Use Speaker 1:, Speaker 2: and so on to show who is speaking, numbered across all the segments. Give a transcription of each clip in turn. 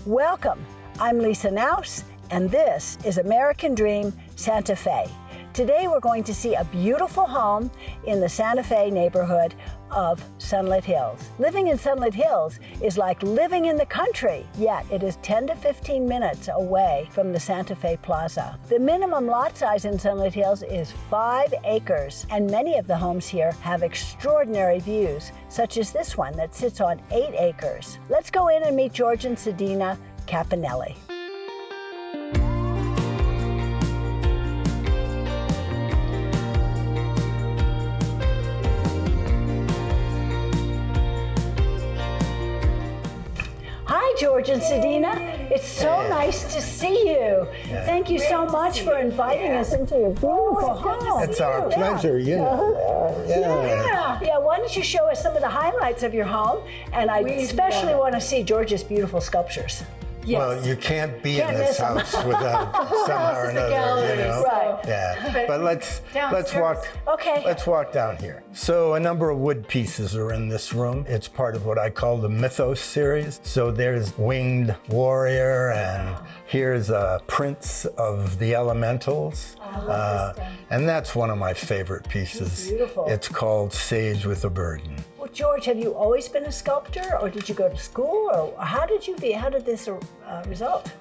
Speaker 1: Welcome, I'm Lisa Naus, and this is American Dream Santa Fe. Today we're going to see a beautiful home in the Santa Fe neighborhood of Sunlit Hills. Living in Sunlit Hills is like living in the country, yet it is 10 to 15 minutes away from the Santa Fe Plaza. The minimum lot size in Sunlit Hills is 5 acres, and many of the homes here have extraordinary views, such as this one that sits on 8 acres. Let's go in and meet George and Sedena Cappannellis. George and Sedena, it's so nice to see you. Thank you so much for inviting us into your beautiful home.
Speaker 2: It's our pleasure, you know.
Speaker 1: Yeah, why don't you show us some of the highlights of your home? And I especially want to see George's beautiful sculptures.
Speaker 2: Yes. Well, you can't be in this house without somehow or another, you know.
Speaker 1: Right.
Speaker 2: Yeah. But let's walk down here. So a number of wood pieces are in this room. It's part of what I call the Mythos series. So there's Winged Warrior, and here's a Prince of the Elementals. And that's one of my favorite pieces.
Speaker 1: It's beautiful.
Speaker 2: It's called Sage with a Burden.
Speaker 1: Well, George, have you always been a sculptor, or did you go to school, or how did this result?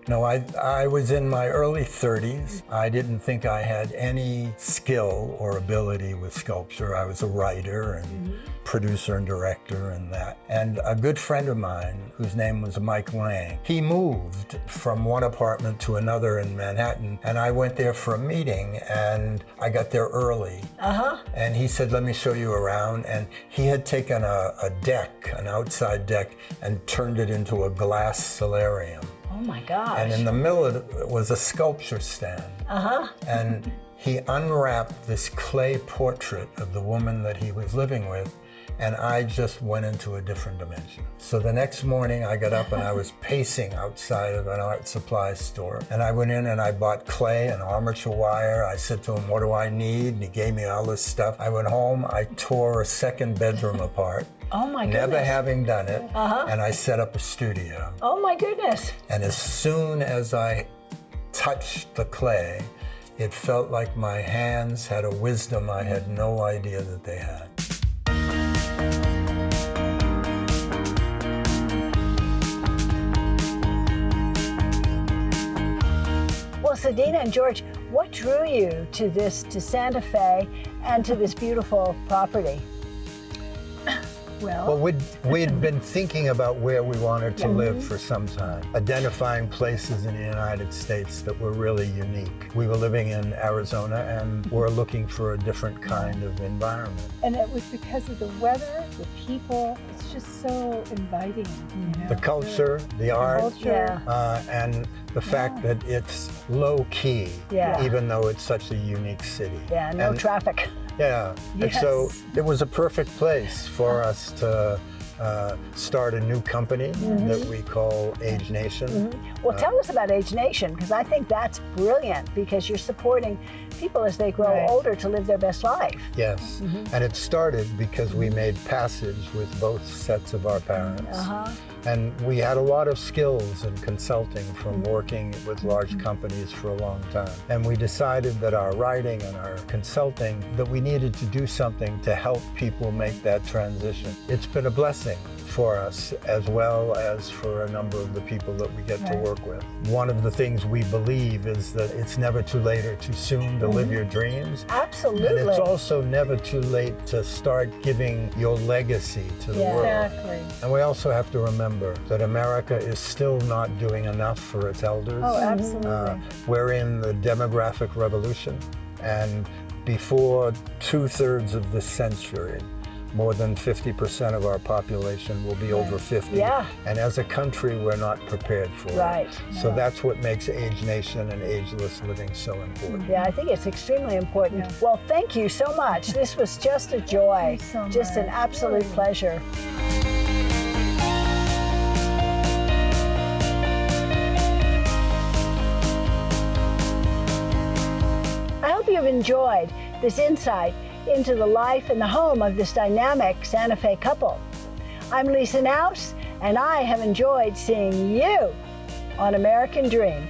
Speaker 2: No, I was in my early 30s. I didn't think I had any skill or ability with sculpture. I was a writer and producer and director and that. And a good friend of mine, whose name was Mike Lang, he moved from one apartment to another in Manhattan, and I went there for a meeting, and I got there early. And he said, let me show you around. And he had taken a deck, an outside deck, and turned it into a glass solarium.
Speaker 1: Oh my gosh.
Speaker 2: And in the middle of it was a sculpture stand. And he unwrapped this clay portrait of the woman that he was living with, and I just went into a different dimension. So the next morning I got up and I was pacing outside of an art supply store, and I went in and I bought clay and armature wire. I said to him, what do I need? And he gave me all this stuff. I went home, I tore a second bedroom apart.
Speaker 1: Oh my goodness.
Speaker 2: Never having done it, and I set up a studio.
Speaker 1: Oh my goodness.
Speaker 2: And as soon as I touched the clay, it felt like my hands had a wisdom I had no idea that they had.
Speaker 1: Well, Sedena and George, what drew you to Santa Fe and to this beautiful property?
Speaker 2: Well, we'd been thinking about where we wanted to live for some time, identifying places in the United States that were really unique. We were living in Arizona and were looking for a different kind of environment.
Speaker 3: And it was because of the weather, the people. It's just so inviting. You know?
Speaker 2: The culture, the art, and the fact that it's low key, even though it's such a unique city.
Speaker 1: Yeah, no traffic.
Speaker 2: Yeah, and so it was a perfect place for us to start a new company that we call Age Nation.
Speaker 1: Well, tell us about Age Nation, because I think that's brilliant, because you're supporting people as they grow older to live their best life.
Speaker 2: Yes, and it started because we made passage with both sets of our parents. And we had a lot of skills in consulting from working with large companies for a long time. And we decided that our writing and our consulting, that we needed to do something to help people make that transition. It's been a blessing for us, as well as for a number of the people that we get to work with. One of the things we believe is that it's never too late or too soon to live your dreams.
Speaker 1: Absolutely.
Speaker 2: And it's also never too late to start giving your legacy to the world.
Speaker 3: Exactly.
Speaker 2: And we also have to remember that America is still not doing enough for its elders.
Speaker 3: Oh, absolutely.
Speaker 2: We're in the demographic revolution, and before 2/3 of this century, more than 50% of our population will be over 50. And as a country, we're not prepared for it. So that's what makes Age Nation and ageless living so important.
Speaker 1: Yeah, I think it's extremely important. Well, thank you so much. This was just a joy, just an absolute pleasure. I hope you've enjoyed this insight into the life and the home of this dynamic Santa Fe couple. I'm Lisa Naus, and I have enjoyed seeing you on American Dream.